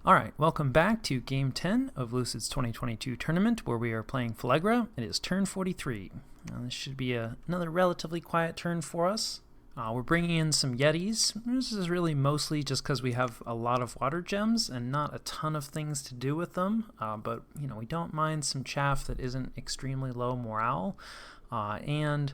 Alright, welcome back to Game 10 of Lucid's 2022 tournament, where we are playing Phlegra. It is turn 43. Now, this should be another relatively quiet turn for us. We're bringing in some Yetis. This is really mostly just because we have a lot of water gems and not a ton of things to do with them, but we don't mind some chaff that isn't extremely low morale, and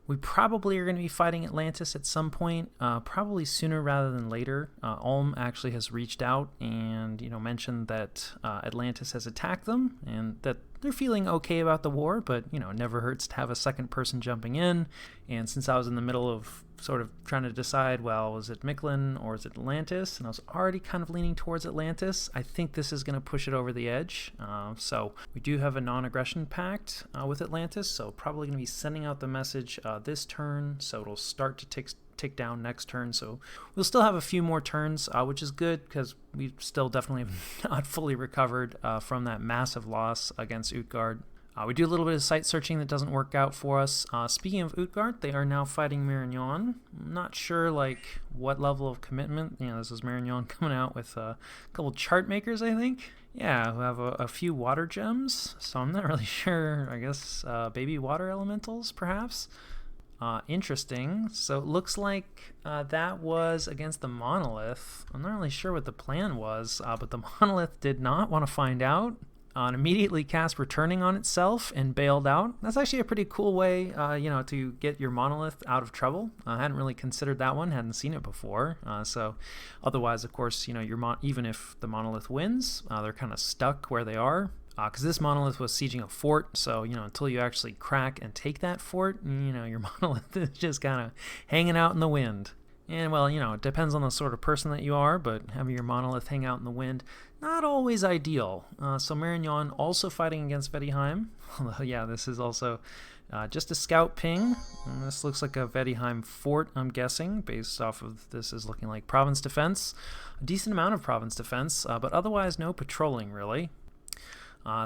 we probably are going to be fighting Atlantis at some point, probably sooner rather than later. Ulm actually has reached out and mentioned that Atlantis has attacked them and that they're feeling okay about the war, but it never hurts to have a second person jumping in. And since I was in the middle of sort of trying to decide, well, is it Mictlan or is it Atlantis? And I was already kind of leaning towards Atlantis. I think this is going to push it over the edge. So we do have a non-aggression pact with Atlantis, so probably going to be sending out the message this turn, so it'll start to tick down next turn. So we'll still have a few more turns, which is good because we still definitely have not fully recovered from that massive loss against Utgard. We do a little bit of site searching that doesn't work out for us. Speaking of Utgard, they are now fighting Marignon. I'm not sure what level of commitment. This is Marignon coming out with a couple chart makers, I think. Yeah, who have a few water gems. So I'm not really sure. I guess baby water elementals, perhaps. Interesting. So it looks like that was against the monolith. I'm not really sure what the plan was, but the monolith did not want to find out. And immediately cast returning on itself and bailed out. That's actually a pretty cool way, to get your monolith out of trouble. I hadn't really considered that one, hadn't seen it before. So otherwise, of course, even if the monolith wins, they're kind of stuck where they are. Because this monolith was sieging a fort, so until you actually crack and take that fort, your monolith is just kind of hanging out in the wind. And well, it depends on the sort of person that you are, but having your monolith hang out in the wind, not always ideal. So Marignon also fighting against Vedheim. Although, yeah, this is also just a scout ping. And this looks like a Vedheim fort, I'm guessing, based off of this is looking like province defense. A decent amount of province defense, but otherwise no patrolling, really.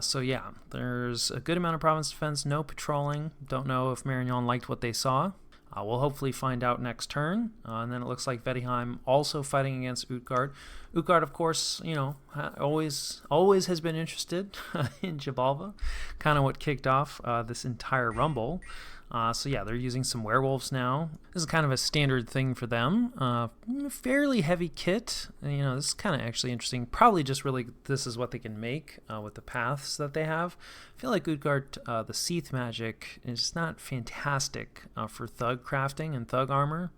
So yeah, there's a good amount of province defense, no patrolling. Don't know if Marignon liked what they saw. We'll hopefully find out next turn. And then it looks like Vedheim also fighting against Utgard. Utgard, of course, always has been interested in Jabalva. Kind of what kicked off this entire rumble. So yeah, they're using some werewolves now. This is kind of a standard thing for them. Fairly heavy kit. This is kind of actually interesting. Probably just really this is what they can make with the paths that they have. I feel like Utgard, the Seath magic is not fantastic for thug crafting and thug armor.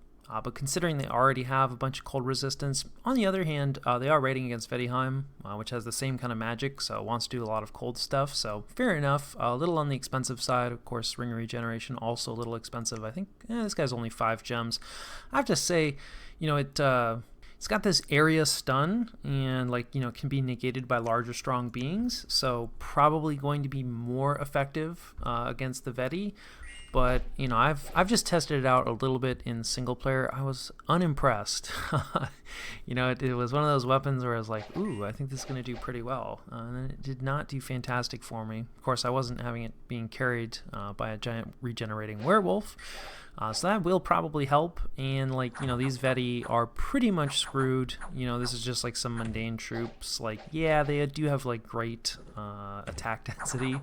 But considering they already have a bunch of cold resistance, on the other hand, they are raiding against Vedheim, which has the same kind of magic, so it wants to do a lot of cold stuff. So fair enough. A little on the expensive side. Of course, Ring of Regeneration also a little expensive. I think this guy's only 5 gems. I have to say, it's got this area stun and can be negated by larger strong beings, so probably going to be more effective against the Vedi. But I've just tested it out a little bit in single player. I was unimpressed. It was one of those weapons where I was like, ooh, I think this is going to do pretty well. And then it did not do fantastic for me. Of course, I wasn't having it being carried by a giant regenerating werewolf. So that will probably help. And these Vedi are pretty much screwed. This is just some mundane troops. They do have great attack density.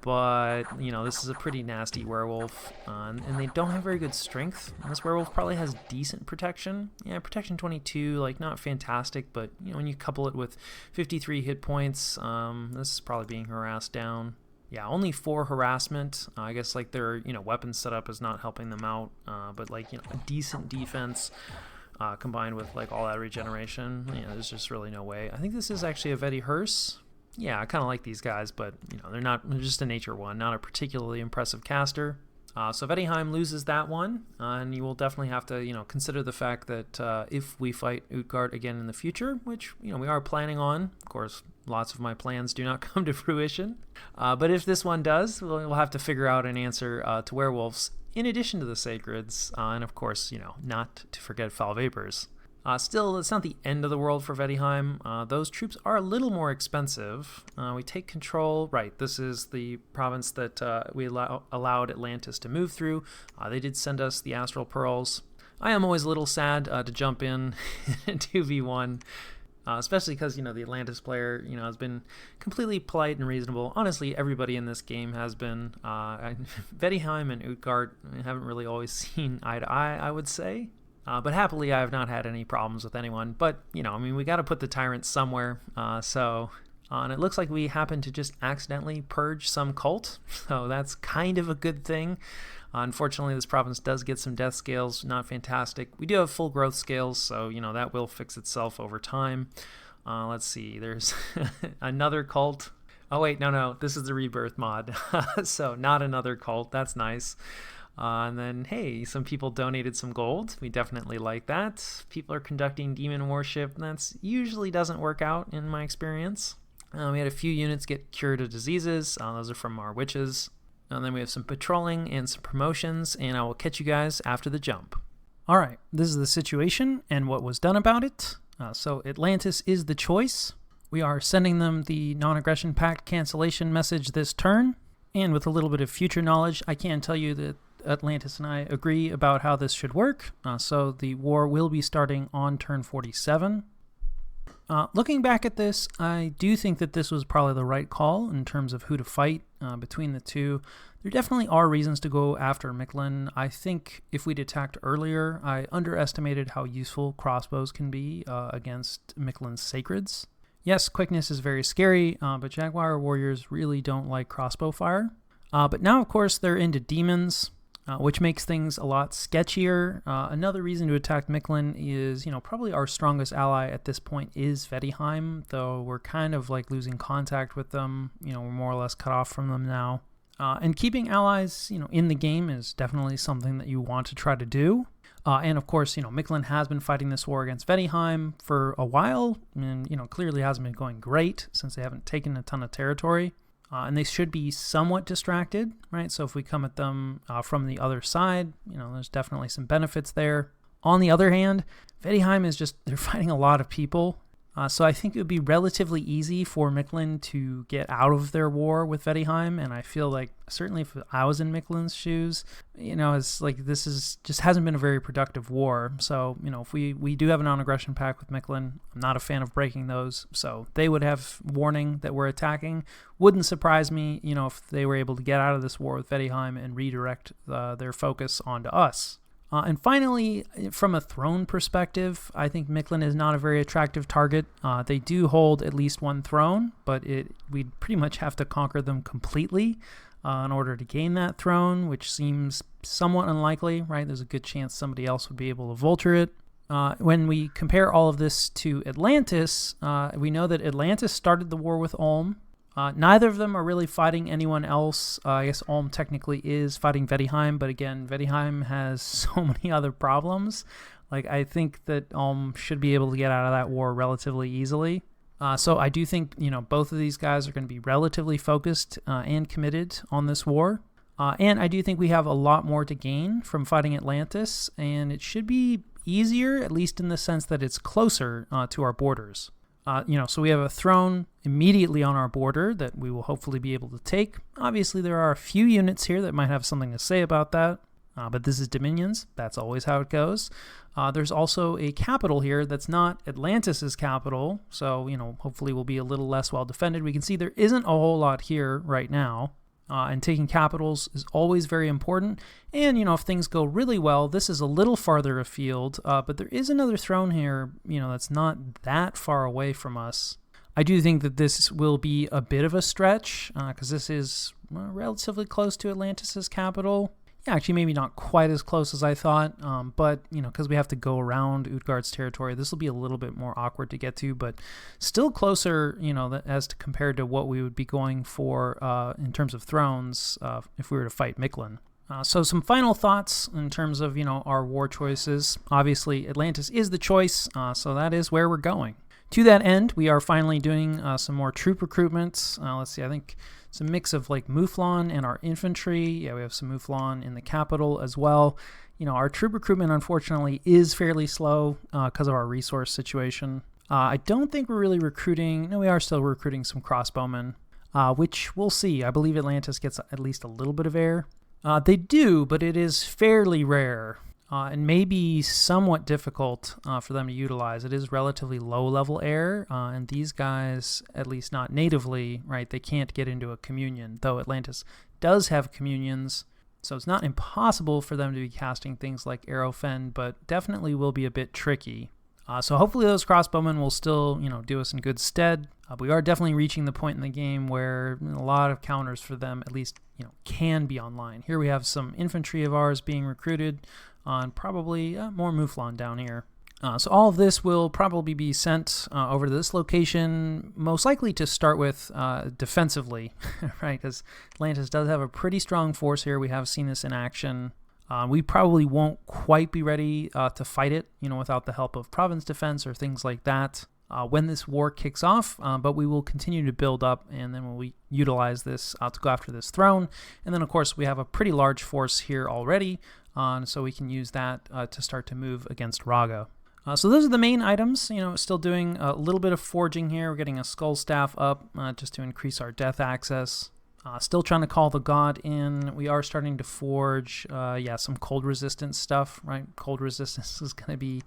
But, this is a pretty nasty werewolf, and they don't have very good strength. And this werewolf probably has decent protection. Yeah, protection 22, not fantastic, but, when you couple it with 53 hit points, this is probably being harassed down. Yeah, only 4 harassment. I guess, their, weapon setup is not helping them out, but, a decent defense. Combined with, all that regeneration, there's just really no way. I think this is actually a Vedi Hearse. Yeah, I kind of like these guys, but they're just a nature one, not a particularly impressive caster. So Vedheim loses that one, and you will definitely have to consider the fact that if we fight Utgard again in the future, which we are planning on. Of course, lots of my plans do not come to fruition, but if this one does, we'll have to figure out an answer to werewolves in addition to the sacreds, and of course not to forget foul vapors. Still, it's not the end of the world for Vedheim. Those troops are a little more expensive. We take control. Right, this is the province that we allowed Atlantis to move through. They did send us the Astral Pearls. I am always a little sad to jump in 2v1 especially because, the Atlantis player, has been completely polite and reasonable. Honestly, everybody in this game has been. Vedheim and Utgard haven't really always seen eye to eye, I would say. But happily, I have not had any problems with anyone. But, we got to put the tyrants somewhere. And it looks like we happen to just accidentally purge some cult. So that's kind of a good thing. Unfortunately, this province does get some death scales, not fantastic. We do have full growth scales, so, that will fix itself over time. Let's see, there's another cult. Oh, wait, no, this is the Rebirth mod. So not another cult, that's nice. And then, hey, some people donated some gold. We definitely like that. People are conducting demon worship. That usually doesn't work out in my experience. We had a few units get cured of diseases. Those are from our witches. And then we have some patrolling and some promotions, and I will catch you guys after the jump. All right, this is the situation and what was done about it. So Atlantis is the choice. We are sending them the non-aggression pact cancellation message this turn. And with a little bit of future knowledge, I can tell you that Atlantis and I agree about how this should work. So the war will be starting on turn 47. Looking back at this, I do think that this was probably the right call in terms of who to fight between the two. There definitely are reasons to go after Mictlan. I think if we'd attacked earlier, I underestimated how useful crossbows can be against Mictlan's sacreds. Yes, quickness is very scary, but Jaguar warriors really don't like crossbow fire. But now, of course, they're into demons, which makes things a lot sketchier. Another reason to attack Mictlan is, probably our strongest ally at this point is Vedheim, though we're kind of like losing contact with them. We're more or less cut off from them now. And keeping allies, in the game is definitely something that you want to try to do. And of course, Mictlan has been fighting this war against Vedheim for a while, and, clearly hasn't been going great since they haven't taken a ton of territory. And they should be somewhat distracted, right? So if we come at them from the other side, there's definitely some benefits there. On the other hand, Vedheim is they're fighting a lot of people. So I think it would be relatively easy for Mictlan to get out of their war with Vedheim. And I feel like, certainly if I was in Mictlan's shoes, it's like this just hasn't been a very productive war. So, if we do have a non-aggression pact with Mictlan, I'm not a fan of breaking those. So they would have warning that we're attacking. Wouldn't surprise me, if they were able to get out of this war with Vedheim and redirect their focus onto us. And finally, from a throne perspective, I think Mictlan is not a very attractive target. They do hold at least one throne, but we'd pretty much have to conquer them completely in order to gain that throne, which seems somewhat unlikely, right? There's a good chance somebody else would be able to vulture it. When we compare all of this to Atlantis, we know that Atlantis started the war with Ulm. Neither of them are really fighting anyone else. I guess Ulm technically is fighting Vedheim, but again, Vedheim has so many other problems. Like, I think that Ulm should be able to get out of that war relatively easily. So I do think, both of these guys are going to be relatively focused and committed on this war. And I do think we have a lot more to gain from fighting Atlantis, and it should be easier, at least in the sense that it's closer to our borders. So we have a throne immediately on our border that we will hopefully be able to take. Obviously, there are a few units here that might have something to say about that, but this is Dominions. That's always how it goes. There's also a capital here that's not Atlantis's capital, so, hopefully we'll be a little less well defended. We can see there isn't a whole lot here right now. And taking capitals is always very important. And, if things go really well, this is a little farther afield, but there is another throne here, that's not that far away from us. I do think that this will be a bit of a stretch, because this is relatively close to Atlantis's capital. Yeah, actually, maybe not quite as close as I thought, but, because we have to go around Utgard's territory, this will be a little bit more awkward to get to, but still closer, as to compared to what we would be going for in terms of thrones if we were to fight Mictlan. So some final thoughts in terms of, our war choices. Obviously, Atlantis is the choice, so that is where we're going. To that end, we are finally doing some more troop recruitments. Let's see, I think it's a mix of like Mouflon and our infantry. Yeah, we have some Mouflon in the capital as well. Our troop recruitment, unfortunately, is fairly slow because of our resource situation. I don't think we're really recruiting. No, we are still recruiting some crossbowmen, which we'll see. I believe Atlantis gets at least a little bit of air. They do, but it is fairly rare. and may be somewhat difficult for them to utilize. It is relatively low-level air, and these guys, at least not natively, right, they can't get into a communion, though Atlantis does have communions, so it's not impossible for them to be casting things like Aerofen, but definitely will be a bit tricky. So hopefully those crossbowmen will still, do us in good stead. We are definitely reaching the point in the game where a lot of counters for them, at least, can be online. Here we have some infantry of ours being recruited on probably more Mouflon down here. So all of this will probably be sent over to this location, most likely to start with defensively, right? Because Atlantis does have a pretty strong force here. We have seen this in action. We probably won't quite be ready to fight it, without the help of province defense or things like that when this war kicks off, but we will continue to build up, and then we'll utilize this to go after this throne. And then, of course, we have a pretty large force here already, so we can use that to start to move against Raga. So those are the main items, still doing a little bit of forging here. We're getting a skull staff up just to increase our death access. Still trying to call the god in. We are starting to forge, some cold resistance stuff, right? Cold resistance is going to be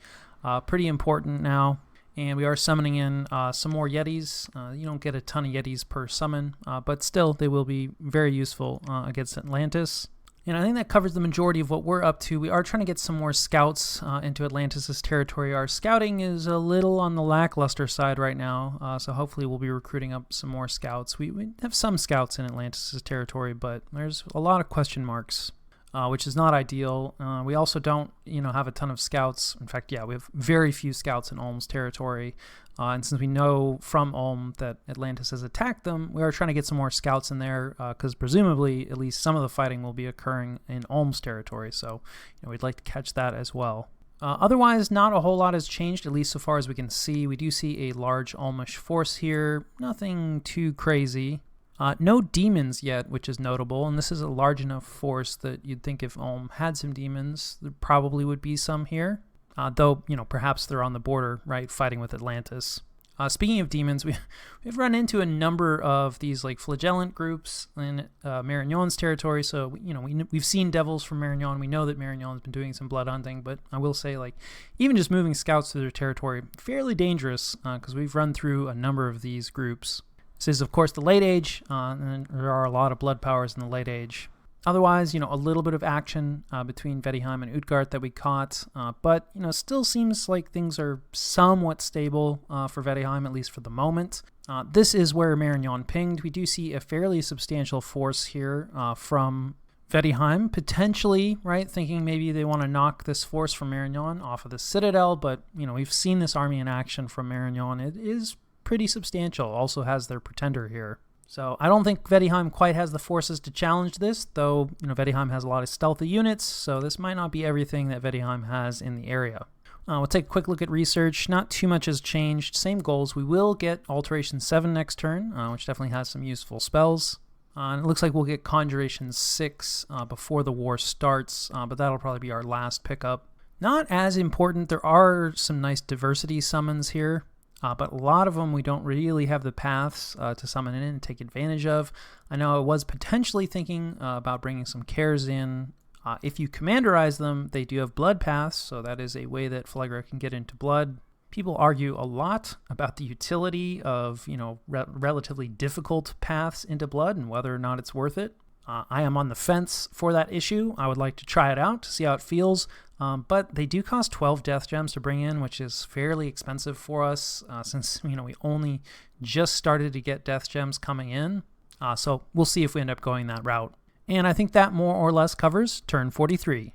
pretty important now. And we are summoning in some more Yetis. You don't get a ton of Yetis per summon, but still they will be very useful against Atlantis. And I think that covers the majority of what we're up to. We are trying to get some more scouts into Atlantis' territory. Our scouting is a little on the lackluster side right now, so hopefully we'll be recruiting up some more scouts. We have some scouts in Atlantis' territory, but there's a lot of question marks, which is not ideal. We also don't, have a ton of scouts. In fact, we have very few scouts in Ulm's territory. And since we know from Ulm that Atlantis has attacked them, we are trying to get some more scouts in there because presumably at least some of the fighting will be occurring in Ulm's territory. So we'd like to catch that as well. Otherwise, not a whole lot has changed, at least so far as we can see. We do see a large Ulmish force here. Nothing too crazy. No demons yet, which is notable. And this is a large enough force that you'd think if Ulm had some demons, there probably would be some here. Though, perhaps they're on the border, right, fighting with Atlantis. Speaking of demons, we've run into a number of these, flagellant groups in Marignon's territory. So, we've seen devils from Marignon. We know that Marignon's been doing some blood hunting. But I will say, even just moving scouts through their territory, fairly dangerous because we've run through a number of these groups. This is, of course, the late age, and there are a lot of blood powers in the late age. Otherwise, a little bit of action between Vedheim and Utgard that we caught, but, still seems like things are somewhat stable for Vedheim, at least for the moment. This is where Marignon pinged. We do see a fairly substantial force here from Vedheim, potentially, right, thinking maybe they want to knock this force from Marignon off of the Citadel, but, we've seen this army in action from Marignon. It is pretty substantial, also has their Pretender here. So I don't think Vedheim quite has the forces to challenge this, though Vedheim has a lot of stealthy units, so this might not be everything that Vedheim has in the area. We'll take a quick look at research. Not too much has changed. Same goals. We will get Alteration 7 next turn, which definitely has some useful spells. And it looks like we'll get Conjuration 6 before the war starts, but that'll probably be our last pickup. Not as important. There are some nice diversity summons here. But a lot of them we don't really have the paths to summon in and take advantage of. I know I was potentially thinking about bringing some cares in. If you commanderize them, they do have blood paths, so that is a way that Phlegra can get into blood. People argue a lot about the utility of, relatively difficult paths into blood and whether or not it's worth it. I am on the fence for that issue. I would like to try it out to see how it feels. But they do cost 12 death gems to bring in, which is fairly expensive for us since, we only just started to get death gems coming in. So we'll see if we end up going that route. And I think that more or less covers turn 43.